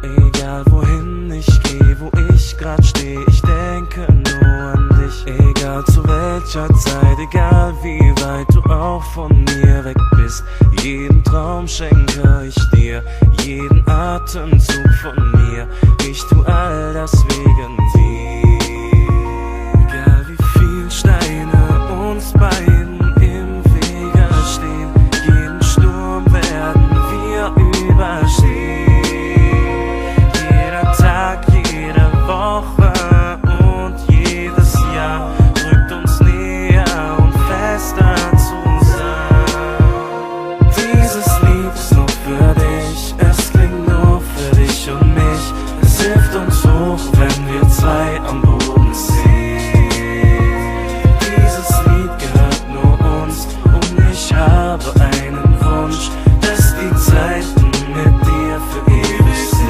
Egal wohin ich geh, wo ich grad steh, ich denke nur an dich. Egal zu welcher Zeit, egal wie weit du auch von mir weg bist. Jeden Traum schenke ich dir, jeden Atemzug von mir. Ich tu all das wegen dir. Egal wie viel Steine uns beiden im Wege stehen, jeden Sturm werden wir überstehen. Jede Woche und jedes Jahr drückt uns näher und fester zusammen. Dieses Lied ist nur für dich, es klingt nur für dich und mich. Es hilft uns hoch, wenn wir zwei am Boden stehen. Dieses Lied gehört nur uns und ich habe einen Wunsch, dass die Zeiten mit dir für ewig sind.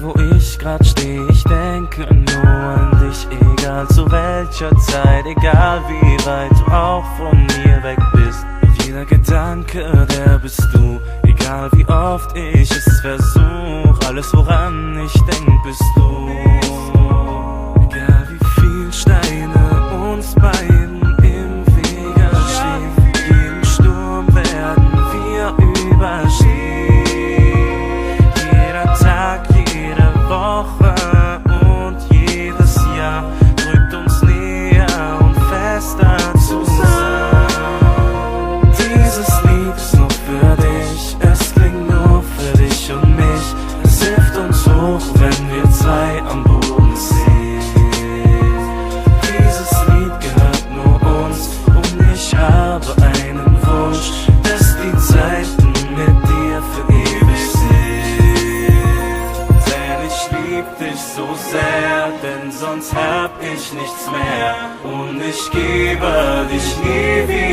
Wo ich grad steh, ich denke nur an dich. Egal zu welcher Zeit, egal wie weit du auch von mir weg bist. Jeder Gedanke, der bist du. Egal wie oft ich es versuch, alles woran ich denk, bist du. Egal wie viel Steine uns beiden im Wege stehen, jeden Sturm werden wir überstehen. Woche und jedes Jahr drückt uns näher und fester zusammen. Dieses Lied ist nur für dich, es klingt nur für dich und mich. Es hilft uns hoch, wenn wir zwei am Boden stehen. Dieses Lied gehört nur uns und ich habe einen Wunsch, dass die Zeiten mit dir für ewig sind. Ich lieb dich so sehr, denn sonst hab ich nichts mehr und ich gebe dich nie wieder.